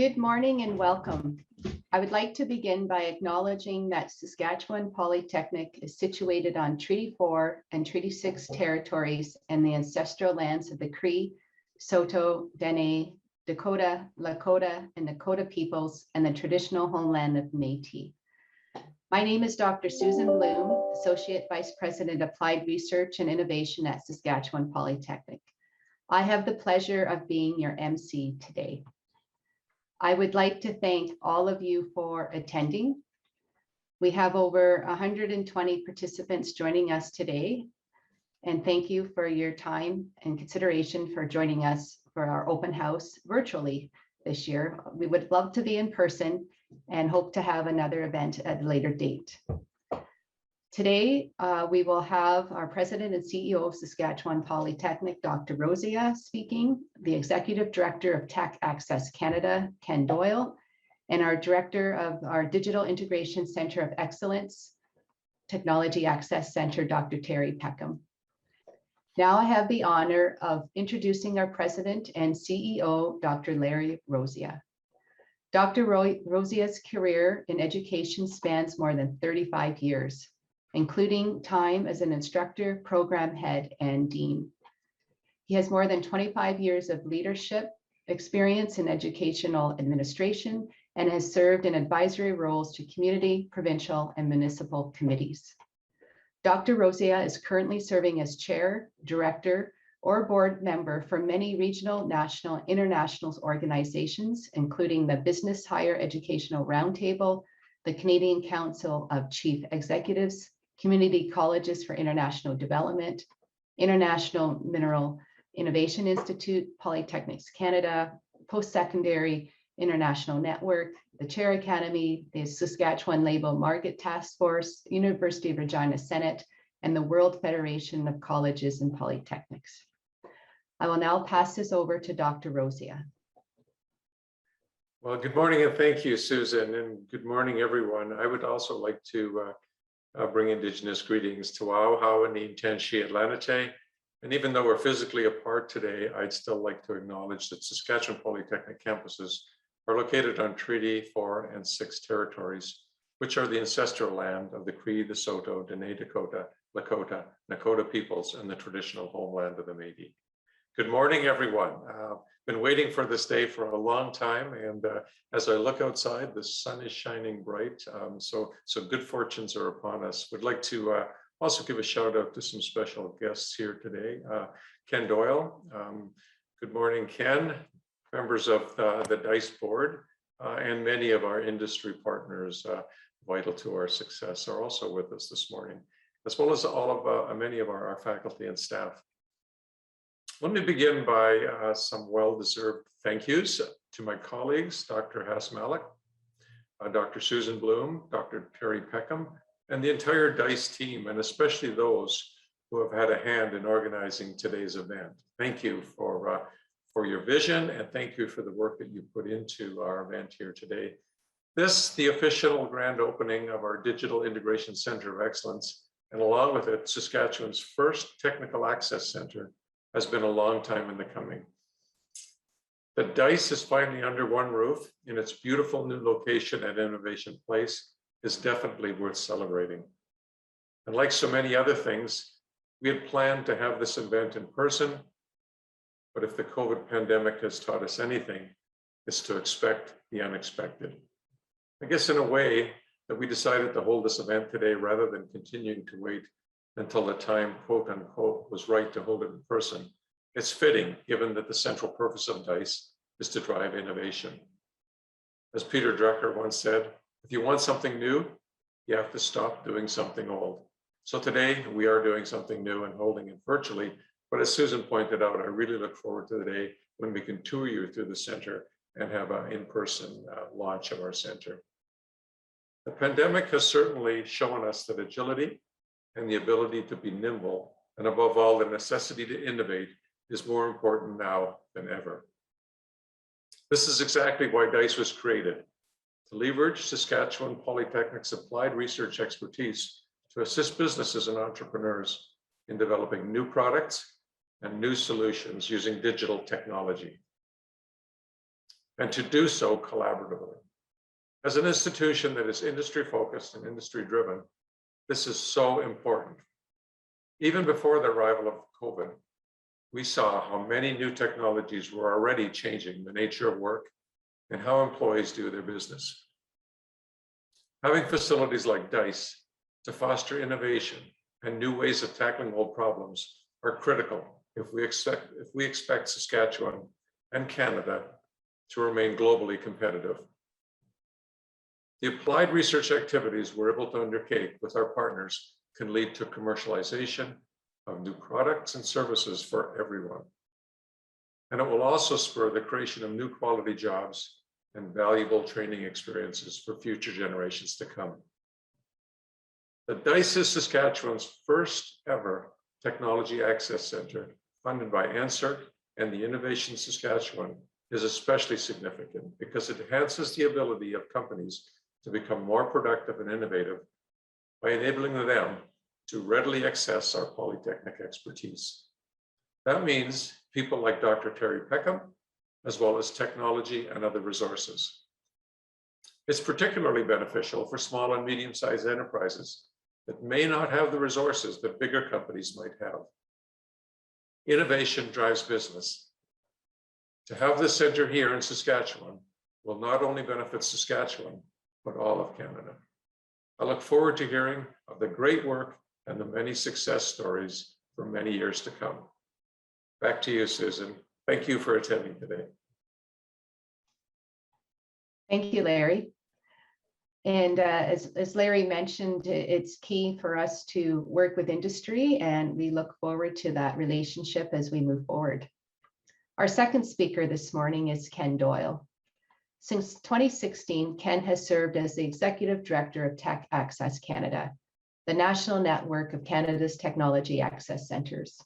Good morning and welcome. I would like to begin by acknowledging that Saskatchewan Polytechnic is situated on Treaty 4 and Treaty 6 territories and the ancestral lands of the Cree, Saulteaux, Dene, Dakota, Lakota, and Nakota peoples and the traditional homeland of Métis. My name is Dr. Susan Bloom, Associate Vice President, Applied Research and Innovation at Saskatchewan Polytechnic. I have the pleasure of being your MC today. I would like to thank all of you for attending. We have over 120 participants joining us today, and thank you for your time and consideration for joining us for our open house virtually this year. We would love to be in person and hope to have another event at a later date. Today, we will have our President and CEO of Saskatchewan Polytechnic, Dr. Rosia, speaking, the Executive Director of Tech Access Canada, Ken Doyle, and our Director of our Digital Integration Center of Excellence, Technology Access Center, Dr. Terry Peckham. Now I have the honor of introducing our President and CEO, Dr. Larry Rosia. Dr. Rosia's career in education spans more than 35 years. Including time as an instructor, program head, and dean. He has more than 25 years of leadership experience in educational administration and has served in advisory roles to community, provincial, and municipal committees. Dr. Rosia is currently serving as chair, director, or board member for many regional, national, international organizations, including the Business Higher Educational Roundtable, the Canadian Council of Chief Executives, Community Colleges for International Development, International Mineral Innovation Institute, Polytechnics Canada, Post-Secondary International Network, the Chair Academy, the Saskatchewan Labor Market Task Force, University of Regina Senate, and the World Federation of Colleges and Polytechnics. I will now pass this over to Dr. Rosia. Well, good morning and thank you, Susan, and good morning, everyone. I would also like to bring Indigenous greetings to Wauhau and Intenshi Atlanite. And even though we're physically apart today, I'd still like to acknowledge that Saskatchewan Polytechnic campuses are located on Treaty 4 and 6 territories, which are the ancestral land of the Cree, the Saulteaux, Dene, Dakota, Lakota, Nakota peoples, and the traditional homeland of the Métis. Good morning, everyone. Been waiting for this day for a long time, and as I look outside, the sun is shining bright, so good fortunes are upon us. Would like to also give a shout out to some special guests here today. Ken Doyle, good morning, Ken. Members of the DICE board and many of our industry partners vital to our success are also with us this morning, as well as all of many of our faculty and staff. Let me begin by some well-deserved thank yous to my colleagues, Dr. Hass Malik, Dr. Susan Bloom, Dr. Terry Peckham, and the entire DICE team, and especially those who have had a hand in organizing today's event. Thank you for your vision, and thank you for the work that you put into our event here today. This, the official grand opening of our Digital Integration Center of Excellence, and along with it, Saskatchewan's first Technical Access Center, has been a long time in the coming. The DICE is finally under one roof in its beautiful new location at Innovation Place is definitely worth celebrating. And like so many other things, we had planned to have this event in person, but if the COVID pandemic has taught us anything, it's to expect the unexpected. I guess in a way that we decided to hold this event today rather than continuing to wait until the time, quote unquote, was right to hold it in person. It's fitting, given that the central purpose of DICE is to drive innovation. As Peter Drucker once said, if you want something new, you have to stop doing something old. So today we are doing something new and holding it virtually. But as Susan pointed out, I really look forward to the day when we can tour you through the center and have an in-person launch of our center. The pandemic has certainly shown us that agility and the ability to be nimble, and above all, the necessity to innovate is more important now than ever. This is exactly why DICE was created, to leverage Saskatchewan Polytechnic's applied research expertise to assist businesses and entrepreneurs in developing new products and new solutions using digital technology. and to do so collaboratively. As an institution that is industry focused and industry driven, this is so important. Even before the arrival of COVID, we saw how many new technologies were already changing the nature of work and how employees do their business. Having facilities like DICE to foster innovation and new ways of tackling old problems are critical if we expect Saskatchewan and Canada to remain globally competitive. The applied research activities we're able to undertake with our partners can lead to commercialization of new products and services for everyone. And it will also spur the creation of new quality jobs and valuable training experiences for future generations to come. The DICE is Saskatchewan's first ever Technology Access Center, funded by NSERC and the Innovation Saskatchewan, is especially significant because it enhances the ability of companies to become more productive and innovative by enabling them to readily access our Polytechnic expertise. That means people like Dr. Terry Peckham, as well as technology and other resources. It's particularly beneficial for small and medium-sized enterprises that may not have the resources that bigger companies might have. Innovation drives business. To have this center here in Saskatchewan will not only benefit Saskatchewan, but all of Canada. I look forward to hearing of the great work and the many success stories for many years to come. Back to you, Susan. Thank you for attending today. Thank you, Larry. And as Larry mentioned, it's key for us to work with industry, and we look forward to that relationship as we move forward. Our second speaker this morning is Ken Doyle. Since 2016, Ken has served as the Executive Director of Tech Access Canada, the national network of Canada's technology access centers.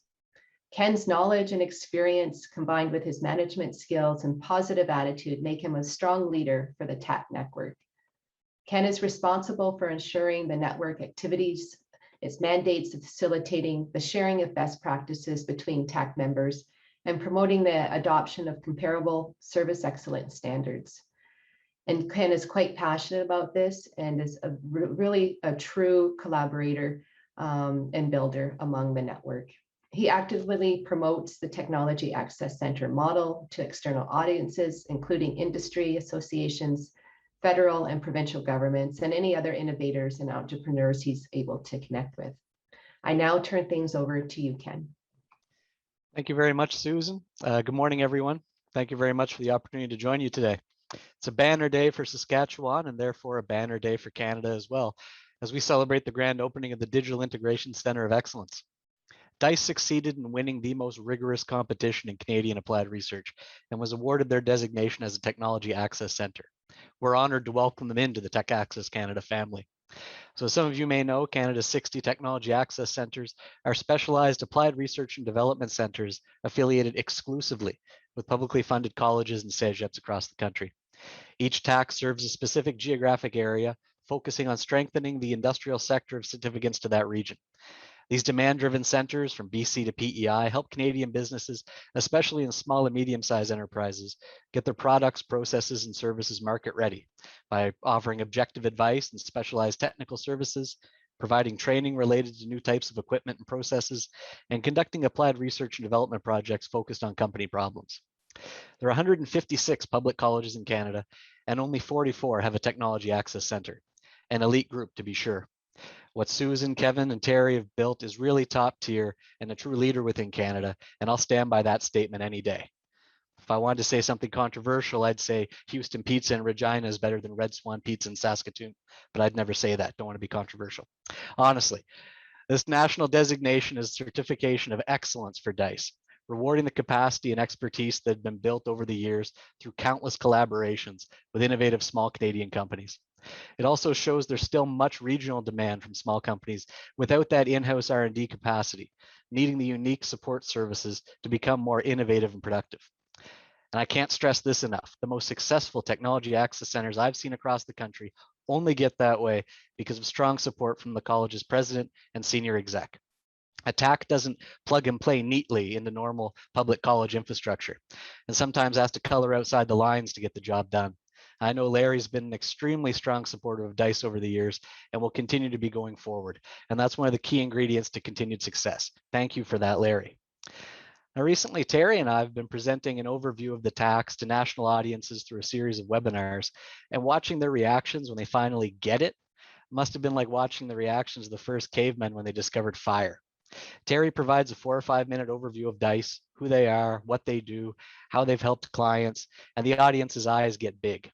Ken's knowledge and experience, combined with his management skills and positive attitude, make him a strong leader for the tech network. Ken is responsible for ensuring the network activities, its mandates of facilitating the sharing of best practices between tech members and promoting the adoption of comparable service excellence standards. And Ken is quite passionate about this and is really a true collaborator and builder among the network. He actively promotes the Technology Access Center model to external audiences, including industry associations, federal and provincial governments, and any other innovators and entrepreneurs he's able to connect with. I now turn things over to you, Ken. Thank you very much, Susan. Good morning, everyone. Thank you very much for the opportunity to join you today. It's a banner day for Saskatchewan and therefore a banner day for Canada as well, as we celebrate the grand opening of the Digital Integration Center of Excellence. DICE succeeded in winning the most rigorous competition in Canadian applied research and was awarded their designation as a Technology Access Center. We're honored to welcome them into the Tech Access Canada family. So some of you may know Canada's 60 Technology Access Centers are specialized applied research and development centers affiliated exclusively with publicly funded colleges and cégeps across the country. Each TAC serves a specific geographic area, focusing on strengthening the industrial sector of significance to that region. These demand-driven centers from BC to PEI help Canadian businesses, especially in small and medium-sized enterprises, get their products, processes, and services market ready by offering objective advice and specialized technical services, providing training related to new types of equipment and processes, and conducting applied research and development projects focused on company problems. There are 156 public colleges in Canada, and only 44 have a Technology Access Center, an elite group to be sure. What Susan, Kevin, and Terry have built is really top tier and a true leader within Canada, and I'll stand by that statement any day. If I wanted to say something controversial, I'd say Houston Pizza in Regina is better than Red Swan Pizza in Saskatoon, but I'd never say that. Don't want to be controversial. Honestly, this national designation is certification of excellence for DICE, rewarding the capacity and expertise that have been built over the years through countless collaborations with innovative small Canadian companies. It also shows there's still much regional demand from small companies without that in-house R&D capacity, needing the unique support services to become more innovative and productive. And I can't stress this enough. The most successful technology access centers I've seen across the country only get that way because of strong support from the college's president and senior exec. A TAC doesn't plug and play neatly into normal public college infrastructure, and sometimes has to color outside the lines to get the job done. I know Larry's been an extremely strong supporter of DICE over the years and will continue to be going forward. And that's one of the key ingredients to continued success. Thank you for that, Larry. Now, recently, Terry and I have been presenting an overview of the tax to national audiences through a series of webinars, and watching their reactions when they finally get it must have been like watching the reactions of the first cavemen when they discovered fire. Terry provides a 4 or 5 minute overview of DICE, who they are, what they do, how they've helped clients, and the audience's eyes get big.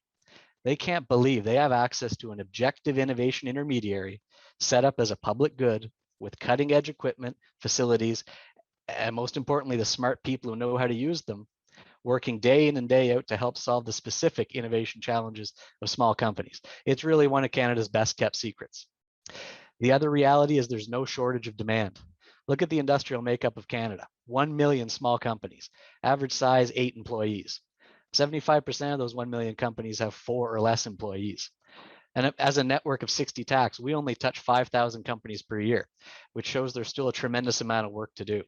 They can't believe they have access to an objective innovation intermediary set up as a public good with cutting edge equipment, facilities, and most importantly, the smart people who know how to use them, working day in and day out to help solve the specific innovation challenges of small companies. It's really one of Canada's best kept secrets. The other reality is there's no shortage of demand. Look at the industrial makeup of Canada. 1 million small companies, average size 8 employees. 75% of those 1 million companies have 4 or less employees. And as a network of 60 TACs, we only touch 5,000 companies per year, which shows there's still a tremendous amount of work to do.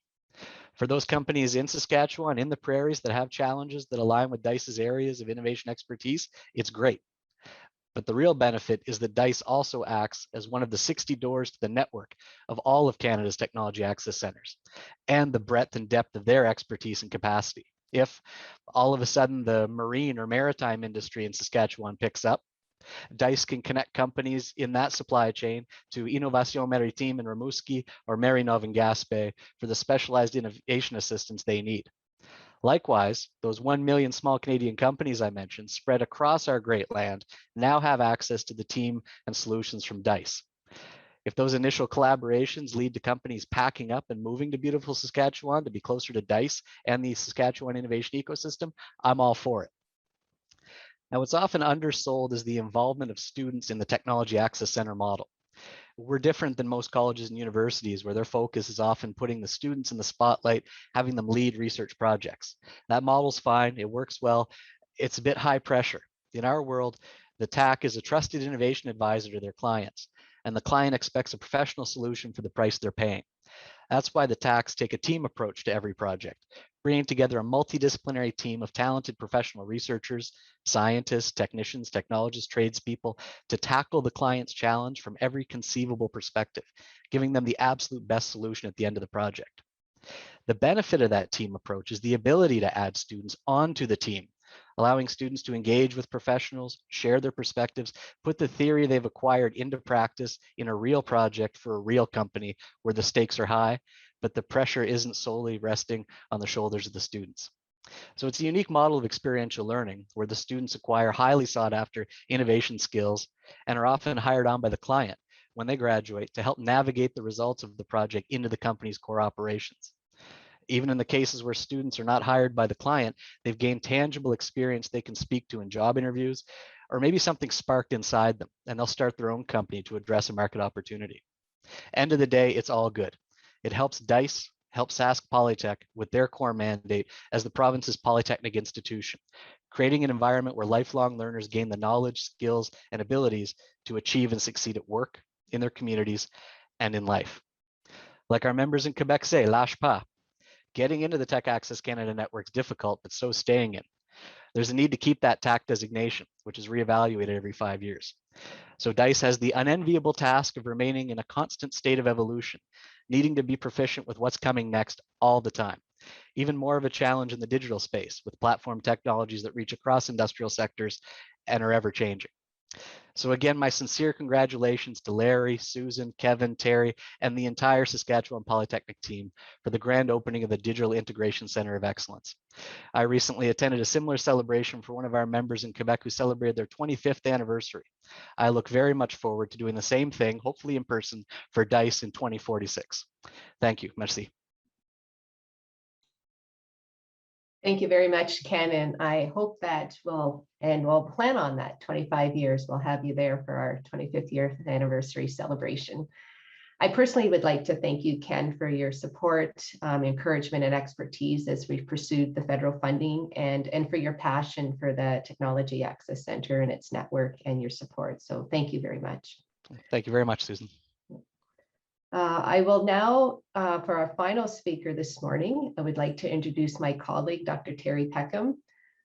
For those companies in Saskatchewan, in the prairies that have challenges that align with DICE's areas of innovation expertise, it's great. But the real benefit is that DICE also acts as one of the 60 doors to the network of all of Canada's technology access centers, and the breadth and depth of their expertise and capacity. If all of a sudden the marine or maritime industry in Saskatchewan picks up, DICE can connect companies in that supply chain to Innovation Maritime in Rimouski or Marinov in Gaspé for the specialized innovation assistance they need. Likewise, those 1 million small Canadian companies I mentioned spread across our great land now have access to the team and solutions from DICE. If those initial collaborations lead to companies packing up and moving to beautiful Saskatchewan to be closer to DICE and the Saskatchewan innovation ecosystem, I'm all for it. Now, what's often undersold is the involvement of students in the Technology Access Center model. We're different than most colleges and universities where their focus is often putting the students in the spotlight, having them lead research projects. That model's fine, it works well. It's a bit high pressure. In our world, the TAC is a trusted innovation advisor to their clients, and the client expects a professional solution for the price they're paying. That's why the TACs take a team approach to every project, bringing together a multidisciplinary team of talented professional researchers, scientists, technicians, technologists, tradespeople to tackle the client's challenge from every conceivable perspective, giving them the absolute best solution at the end of the project. The benefit of that team approach is the ability to add students onto the team, allowing students to engage with professionals, share their perspectives, put the theory they've acquired into practice in a real project for a real company where the stakes are high, but the pressure isn't solely resting on the shoulders of the students. So it's a unique model of experiential learning where the students acquire highly sought after innovation skills and are often hired on by the client when they graduate to help navigate the results of the project into the company's core operations. Even in the cases where students are not hired by the client, they've gained tangible experience they can speak to in job interviews, or maybe something sparked inside them and they'll start their own company to address a market opportunity. End of the day, it's all good. It helps DICE, helps Sask Polytech with their core mandate as the province's polytechnic institution, creating an environment where lifelong learners gain the knowledge, skills, and abilities to achieve and succeed at work, in their communities, and in life. Like our members in Quebec say, lâche pas. Getting into the Tech Access Canada network is difficult, but so staying in. There's a need to keep that TAC designation, which is reevaluated every 5 years. So DICE has the unenviable task of remaining in a constant state of evolution, needing to be proficient with what's coming next all the time. Even more of a challenge in the digital space with platform technologies that reach across industrial sectors and are ever changing. So again, my sincere congratulations to Larry, Susan, Kevin, Terry, and the entire Saskatchewan Polytechnic team for the grand opening of the Digital Integration Center of Excellence. I recently attended a similar celebration for one of our members in Quebec who celebrated their 25th anniversary. I look very much forward to doing the same thing, hopefully in person, for DICE in 2046. Thank you. Merci. Thank you very much, Ken. And I hope that we'll plan on that 25 years. We'll have you there for our 25th year anniversary celebration. I personally would like to thank you, Ken, for your support, encouragement, and expertise as we've pursued the federal funding and for your passion for the Technology Access Center and its network and your support. So thank you very much. Thank you very much, Susan. I will now, for our final speaker this morning, I would like to introduce my colleague, Dr. Terry Peckham.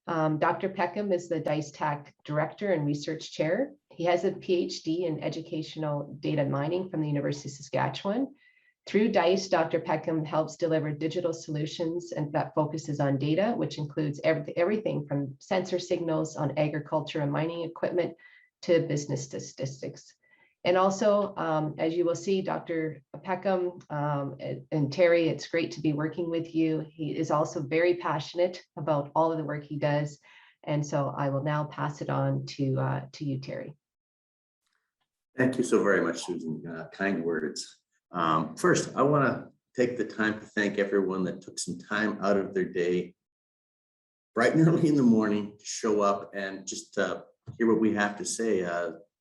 Dr. Peckham is the DICE TAC Director and Research Chair. He has a PhD in Educational Data Mining from the University of Saskatchewan. Through DICE, Dr. Peckham helps deliver digital solutions and that focuses on data, which includes everything from sensor signals on agriculture and mining equipment to business statistics. And also, as you will see, Dr. Peckham and Terry, it's great to be working with you. He is also very passionate about all of the work he does. And so I will now pass it on to you, Terry. Thank you so very much, Susan. Kind words. First, I want to take the time to thank everyone that took some time out of their day, bright and early in the morning, to show up and just hear what we have to say.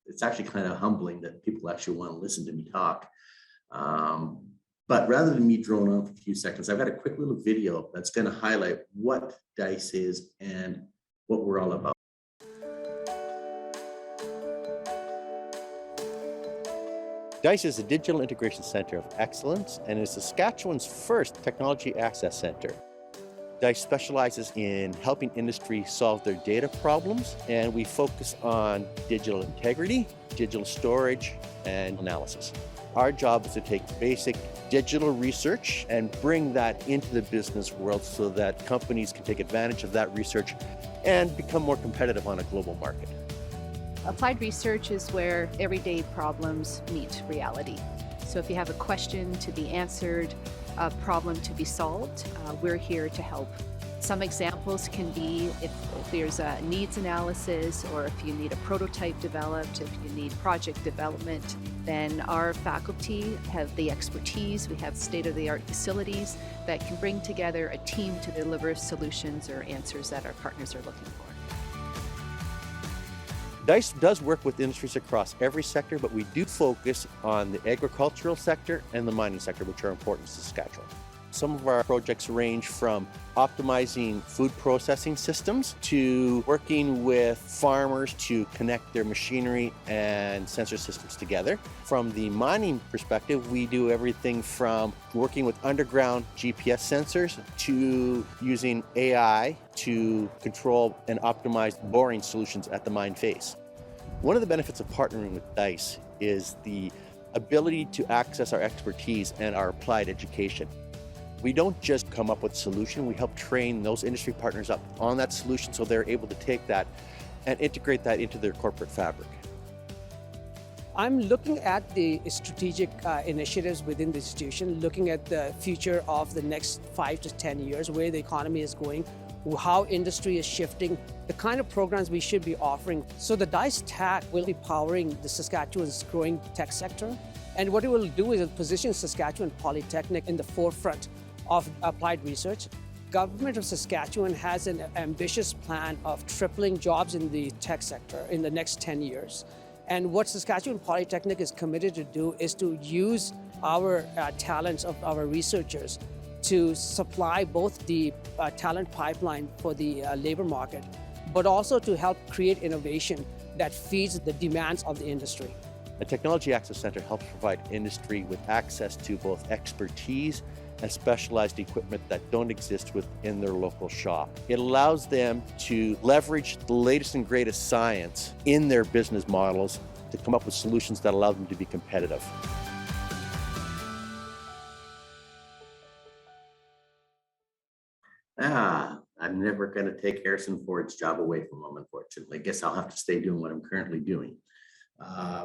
It's actually kind of humbling that people actually want to listen to me talk. But rather than me drone on for a few seconds, I've got a quick little video that's going to highlight what DICE is and what we're all about. DICE is a Digital Integration Center of Excellence and is Saskatchewan's first technology access center. DICE specializes in helping industry solve their data problems, and we focus on digital integrity, digital storage, and analysis. Our job is to take basic digital research and bring that into the business world so that companies can take advantage of that research and become more competitive on a global market. Applied research is where everyday problems meet reality. So if you have a question to be answered, a problem to be solved, we're here to help. Some examples can be if there's a needs analysis, or if you need a prototype developed, if you need project development, then our faculty have the expertise. We have state-of-the-art facilities that can bring together a team to deliver solutions or answers that our partners are looking for. DICE does work with industries across every sector, but we do focus on the agricultural sector and the mining sector, which are important to Saskatchewan. Some of our projects range from optimizing food processing systems to working with farmers to connect their machinery and sensor systems together. From the mining perspective, we do everything from working with underground GPS sensors to using AI to control and optimize boring solutions at the mine face. One of the benefits of partnering with DICE is the ability to access our expertise and our applied education. We don't just come up with a solution, we help train those industry partners up on that solution so they're able to take that and integrate that into their corporate fabric. I'm looking at the strategic initiatives within the institution, looking at the future of the next 5 to 10 years, where the economy is going, how industry is shifting, the kind of programs we should be offering. So the DICE TAC will be powering the Saskatchewan's growing tech sector. And what it will do is position Saskatchewan Polytechnic in the forefront of applied research. Government of Saskatchewan has an ambitious plan of tripling jobs in the tech sector in the next 10 years. And what Saskatchewan Polytechnic is committed to do is to use our talents of our researchers to supply both the talent pipeline for the labor market, but also to help create innovation that feeds the demands of the industry. A Technology Access Center helps provide industry with access to both expertise and specialized equipment that don't exist within their local shop. It allows them to leverage the latest and greatest science in their business models to come up with solutions that allow them to be competitive. I'm never going to take Harrison Ford's job away from him, unfortunately. I guess I'll have to stay doing what I'm currently doing,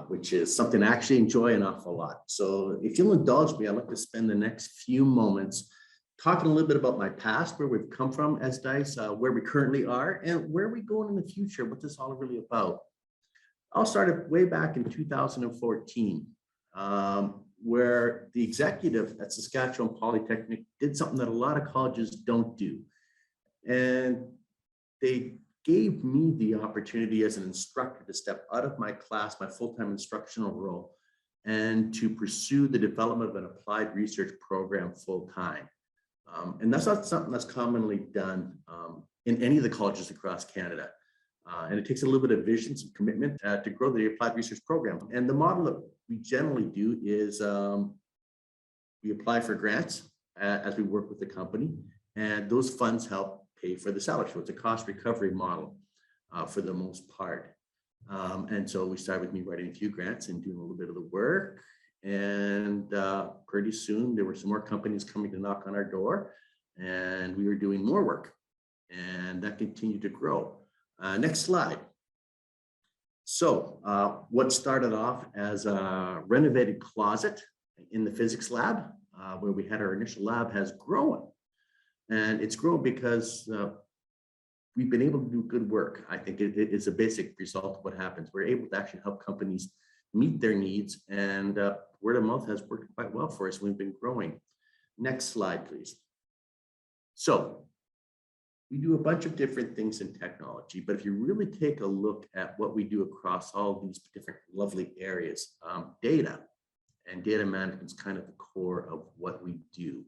which is something I actually enjoy an awful lot. So if you'll indulge me, I'd like to spend the next few moments talking a little bit about my past, where we've come from as DICE, where we currently are, and where we're going in the future, what this is all really about. I'll start way back in 2014, where the executive at Saskatchewan Polytechnic did something that a lot of colleges don't do. And they gave me the opportunity as an instructor to step out of my class, my full-time instructional role, and to pursue the development of an applied research program full-time. And that's not something that's commonly done in any of the colleges across Canada. And it takes a little bit of vision, some commitment to grow the applied research program. And the model that we generally do is we apply for grants as we work with the company, and those funds help pay for the salary. So it's a cost recovery model for the most part. And so we started with me writing a few grants and doing a little bit of the work. And pretty soon there were some more companies coming to knock on our door, and we were doing more work, and that continued to grow. Next slide. So what started off as a renovated closet in the physics lab, where we had our initial lab, has grown. And it's grown because we've been able to do good work. I think it's a basic result of what happens. We're able to actually help companies meet their needs, and word of mouth has worked quite well for us. We've been growing. Next slide, please. So we do a bunch of different things in technology, but if you really take a look at what we do across all these different lovely areas, data and data management is kind of the core of what we do.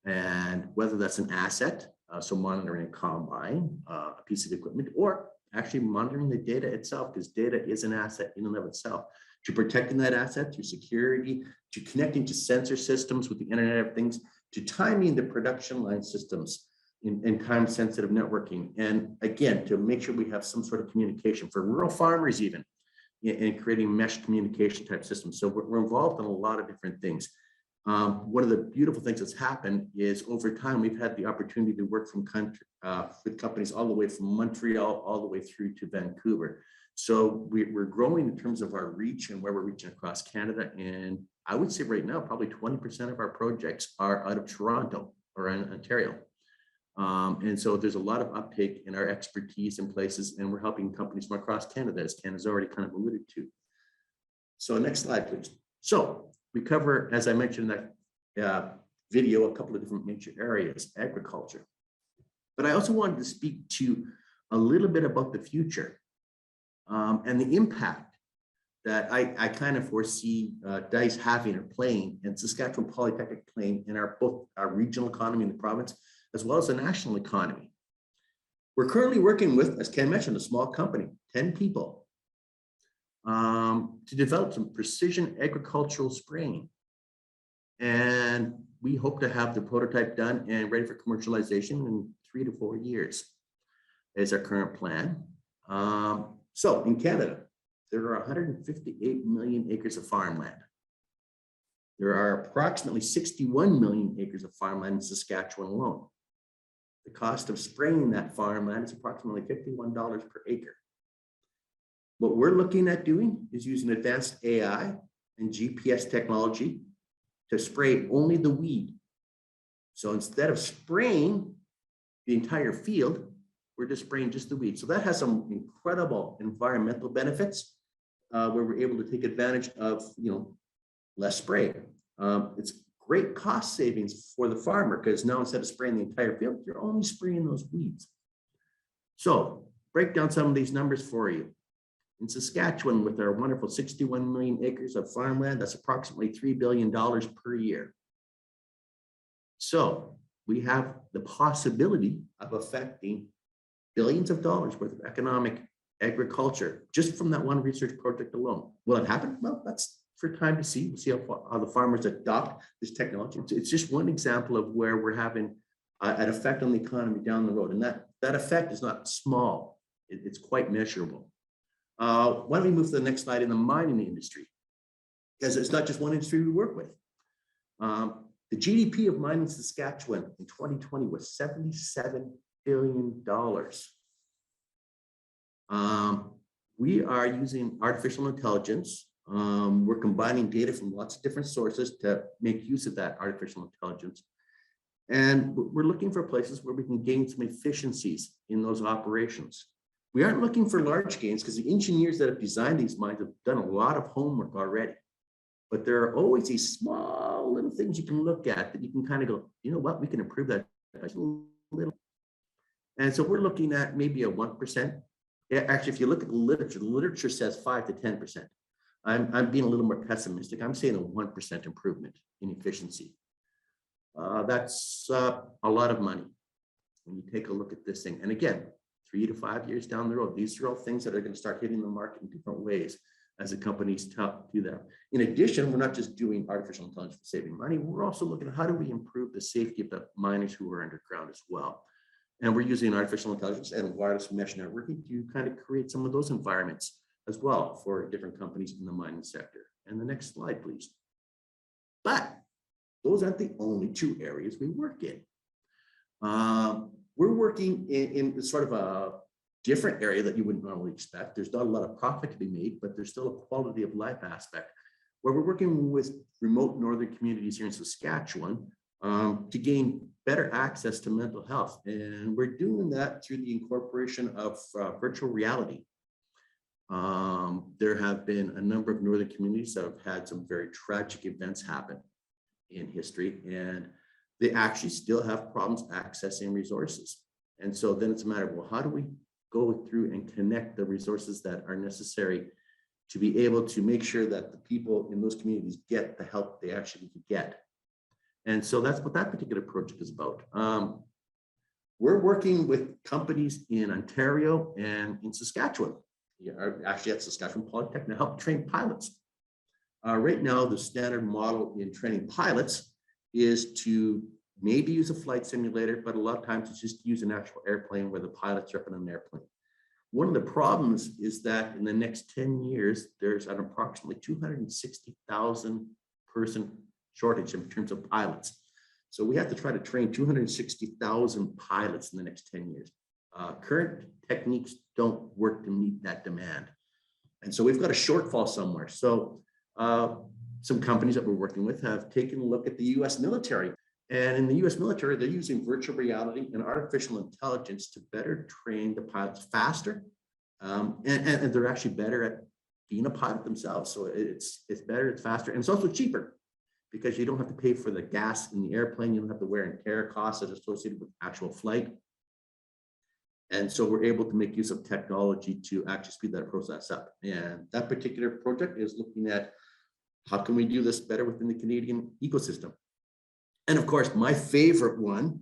And whether that's an asset, so monitoring a combine, a piece of equipment, or actually monitoring the data itself, because data is an asset in and of itself, to protecting that asset through security, to connecting to sensor systems with the Internet of Things, to timing the production line systems in time-sensitive networking. And again, to make sure we have some sort of communication for rural farmers even, in creating mesh communication type systems. So we're involved in a lot of different things. One of the beautiful things that's happened is over time, we've had the opportunity to work with companies all the way from Montreal, all the way through to Vancouver. So we're growing in terms of our reach and where we're reaching across Canada. And I would say right now, probably 20% of our projects are out of Toronto or in Ontario. And so there's a lot of uptake in our expertise in places, and we're helping companies from across Canada, as Canada's already kind of alluded to. So next slide, please. So we cover, as I mentioned in that video, a couple of different major areas, agriculture. But I also wanted to speak to a little bit about the future and the impact that I kind of foresee DICE having or playing, and Saskatchewan Polytechnic playing in both our regional economy in the province, as well as the national economy. We're currently working with, as Ken mentioned, a small company, 10 people, to develop some precision agricultural spraying. And we hope to have the prototype done and ready for commercialization in 3 to 4 years is our current plan. So in Canada, there are 158 million acres of farmland. There are approximately 61 million acres of farmland in Saskatchewan alone. The cost of spraying that farmland is approximately $51 per acre. What we're looking at doing is using advanced AI and GPS technology to spray only the weed. So instead of spraying the entire field, we're just spraying just the weed. So that has some incredible environmental benefits where we're able to take advantage of, less spray. It's great cost savings for the farmer, because now instead of spraying the entire field, you're only spraying those weeds. So break down some of these numbers for you. In Saskatchewan, with our wonderful 61 million acres of farmland, that's approximately $3 billion per year. So we have the possibility of affecting billions of dollars worth of economic agriculture just from that one research project alone. Will it happen? Well, that's for time to see. We'll see how the farmers adopt this technology. It's just one example of where we're having an effect on the economy down the road. And that effect is not small. It's quite measurable. Why don't we move to the next slide in the mining industry? Because it's not just one industry we work with. The GDP of mining in Saskatchewan in 2020 was $77 billion. We are using artificial intelligence. We're combining data from lots of different sources to make use of that artificial intelligence. And we're looking for places where we can gain some efficiencies in those operations. We aren't looking for large gains because the engineers that have designed these mines have done a lot of homework already. But there are always these small little things you can look at that you can kind of go, you know what, we can improve that a little. And so we're looking at maybe a 1%. Actually, if you look at the literature says 5 to 10%. I'm being a little more pessimistic. I'm saying a 1% improvement in efficiency. That's a lot of money when you take a look at this thing. And again, 3 to 5 years down the road, these are all things that are going to start hitting the market in different ways. as the companies do that. In addition, we're not just doing artificial intelligence for saving money, we're also looking at how do we improve the safety of the miners who are underground as well. And we're using artificial intelligence and wireless mesh networking to kind of create some of those environments as well for different companies in the mining sector. And the next slide, please. But those aren't the only two areas we work in. We're working in sort of a different area that you wouldn't normally expect. There's not a lot of profit to be made, but there's still a quality of life aspect where we're working with remote northern communities here in Saskatchewan to gain better access to mental health. And we're doing that through the incorporation of virtual reality. There have been a number of northern communities that have had some very tragic events happen in history, and they actually still have problems accessing resources. And so then it's a matter of, well, how do we go through and connect the resources that are necessary to be able to make sure that the people in those communities get the help they actually need to get. And so that's what that particular project is about. We're working with companies in Ontario and in Saskatchewan. Actually at Saskatchewan Polytechnic to help train pilots. Right now, the standard model in training pilots is to maybe use a flight simulator, but a lot of times it's just use an actual airplane where the pilots are up in an airplane. One of the problems is that in the next 10 years, there's an approximately 260,000 person shortage in terms of pilots. So we have to try to train 260,000 pilots in the next 10 years. Current techniques don't work to meet that demand. And so we've got a shortfall somewhere. So some companies that we're working with have taken a look at the US military. And in the US military, they're using virtual reality and artificial intelligence to better train the pilots faster. And they're actually better at being a pilot themselves. So it's better, it's faster, and it's also cheaper because you don't have to pay for the gas in the airplane. You don't have the wear and tear costs that are associated with actual flight. And so we're able to make use of technology to actually speed that process up. And that particular project is looking at how can we do this better within the Canadian ecosystem. And of course, my favorite one,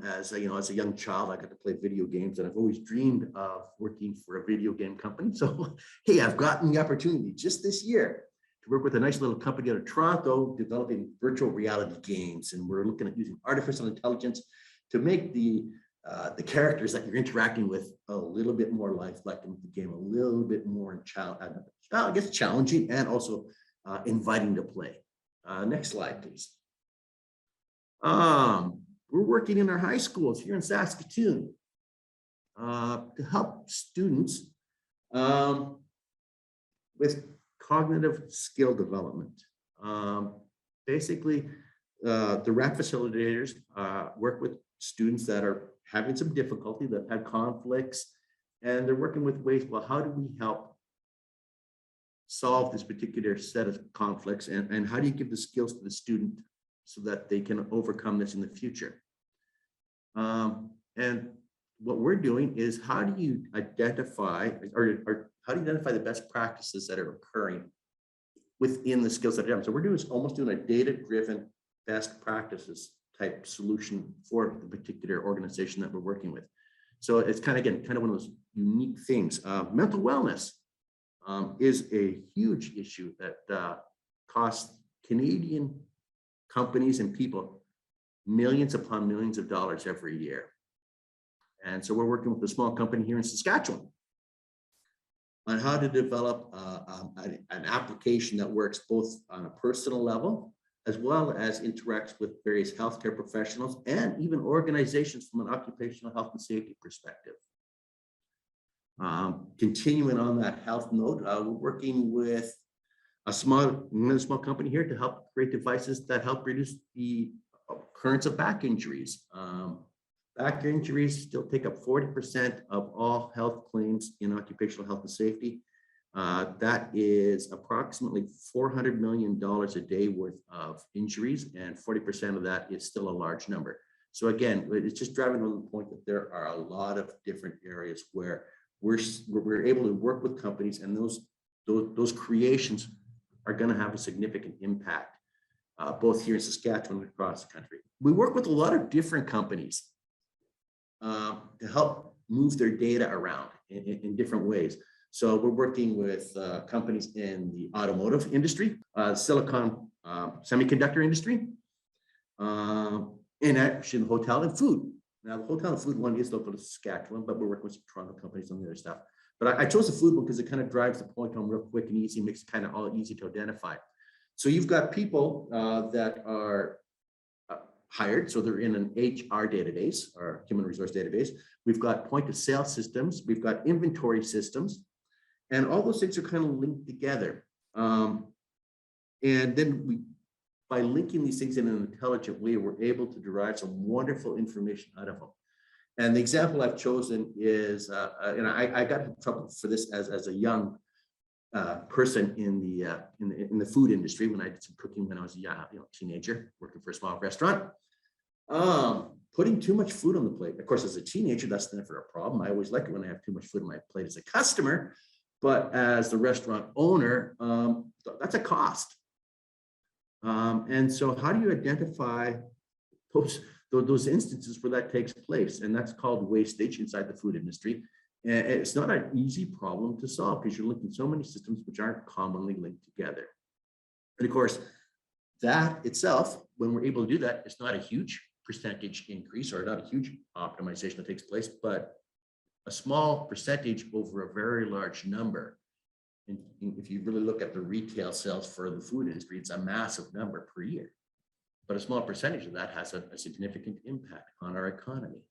as a young child, I got to play video games, and I've always dreamed of working for a video game company. So, hey, I've gotten the opportunity just this year to work with a nice little company out of Toronto developing virtual reality games. And we're looking at using artificial intelligence to make the characters that you're interacting with a little bit more lifelike in the game, a little bit more challenging and also inviting to play. Next slide, please. We're working in our high schools here in Saskatoon to help students with cognitive skill development. Basically, the RAP facilitators work with students that are having some difficulty, that have conflicts, and they're working with ways, well, how do we help solve this particular set of conflicts, and how do you give the skills to the student so that they can overcome this in the future? And what we're doing is how do you identify the best practices that are occurring within the skills that are done? So we're doing almost doing a data-driven best practices type solution for the particular organization that we're working with. So it's kind of one of those unique things. Mental wellness is a huge issue that costs Canadian companies and people millions upon millions of dollars every year. And so we're working with a small company here in Saskatchewan on how to develop an application that works both on a personal level as well as interacts with various healthcare professionals and even organizations from an occupational health and safety perspective. Continuing on that health note, we're working with another small company here to help create devices that help reduce the occurrence of back injuries. Back injuries still take up 40% of all health claims in occupational health and safety. That is approximately $400 million a day worth of injuries, and 40% of that is still a large number. So again, it's just driving home the point that there are a lot of different areas where we're able to work with companies, and those creations are going to have a significant impact, both here in Saskatchewan and across the country. We work with a lot of different companies to help move their data around in different ways. So we're working with companies in the automotive industry, silicon semiconductor industry, and actually the hotel and food. Now, the hotel and food one is local to Saskatchewan, but we're working with some Toronto companies on the other stuff. But I chose the food one because it kind of drives the point home real quick and easy, makes it kind of all easy to identify. So you've got people that are hired, so they're in an HR database or human resource database. We've got point of sale systems, we've got inventory systems, and all those things are kind of linked together. And then by linking these things in an intelligent way, we're able to derive some wonderful information out of them. And the example I've chosen is, and I got in trouble for this as a young person in the food industry when I did some cooking when I was a teenager, working for a small restaurant. Putting too much food on the plate. Of course, as a teenager, that's never a problem. I always like it when I have too much food on my plate as a customer, but as the restaurant owner, that's a cost. And so how do you identify those instances where that takes place? And that's called wastage inside the food industry. And it's not an easy problem to solve because you're linking so many systems which aren't commonly linked together. And of course, that itself, when we're able to do that, it's not a huge percentage increase or not a huge optimization that takes place, but a small percentage over a very large number. And if you really look at the retail sales for the food industry, it's a massive number per year. But a small percentage of that has a significant impact on our economy.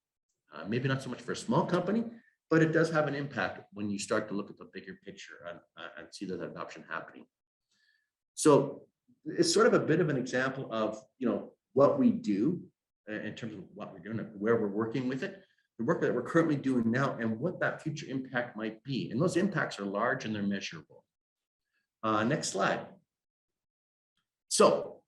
Maybe not so much for a small company, but it does have an impact when you start to look at the bigger picture and see that adoption happening. So it's sort of a bit of an example of what we do in terms of what we're doing, where we're working with it, the work that we're currently doing now, and what that future impact might be. And those impacts are large and they're measurable. Next slide. So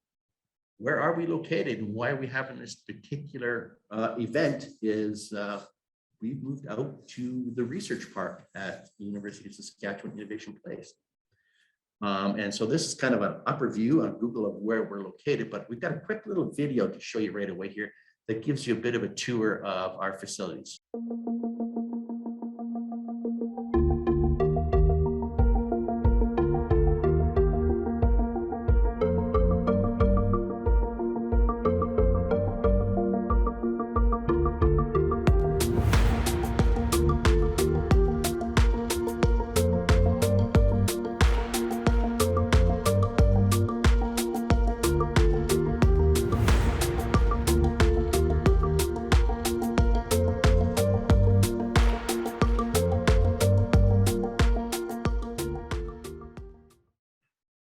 where are we located and why are we having this particular event is we've moved out to the research park at the University of Saskatchewan Innovation Place. And so this is kind of an upper view on Google of where we're located, but we've got a quick little video to show you right away here that gives you a bit of a tour of our facilities.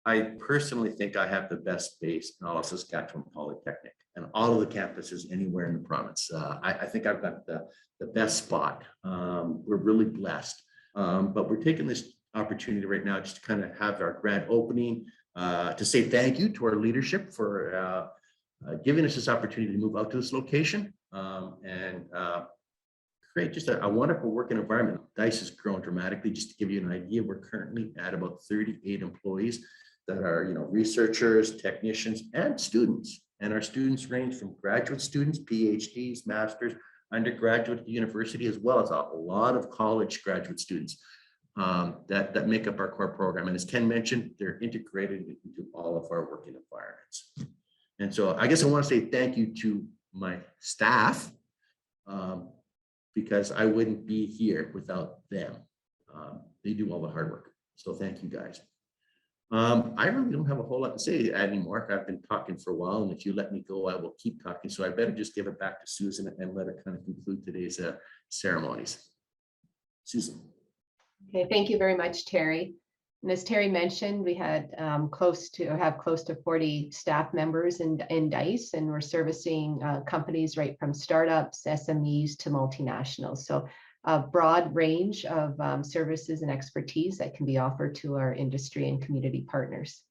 I personally think I have the base in all of Saskatchewan Polytechnic and all of the campuses anywhere in the province. I think I've got the best spot. We're really blessed, but we're taking this opportunity right now just to kind of have our grand opening to say thank you to our leadership for giving us this opportunity to move out to this location and create just a wonderful working environment. DICE has grown dramatically. Just to give you an idea, we're currently at about 38 employees that are, researchers, technicians, and students. And our students range from graduate students, PhDs, masters, undergraduate at the university, as well as a lot of college graduate students that make up our core program. And as Ken mentioned, they're integrated into all of our working environments. And so I guess I want to say thank you to my staff because I wouldn't be here without them. They do all the hard work. So thank you guys. I really don't have a whole lot to say anymore. I've been talking for a while, and if you let me go, I will keep talking. So I better just give it back to Susan and let her kind of conclude today's ceremonies. Susan. Okay, thank you very much, Terry. And as Terry mentioned, we had close to 40 staff members in DICE, and we're servicing companies right from startups, SMEs to multinationals. So a broad range of services and expertise that can be offered to our industry and community partners.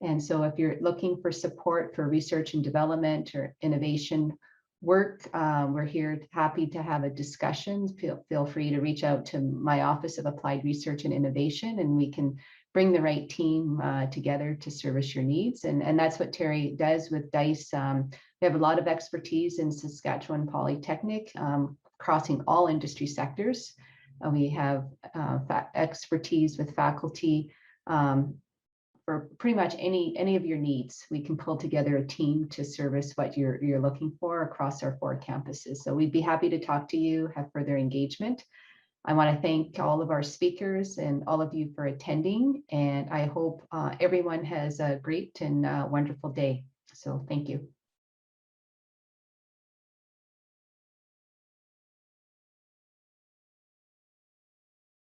And so if you're looking for support for research and development or innovation work, we're here happy to have a discussion. Feel free to reach out to my Office of Applied Research and Innovation, and we can bring the right team together to service your needs. And that's what Terry does with DICE. We have a lot of expertise in Saskatchewan Polytechnic, crossing all industry sectors. We have expertise with faculty for pretty much any of your needs. We can pull together a team to service what you're looking for across our 4 campuses. So we'd be happy to talk to you, have further engagement. I want to thank all of our speakers and all of you for attending, and I hope everyone has a great and wonderful day. So thank you.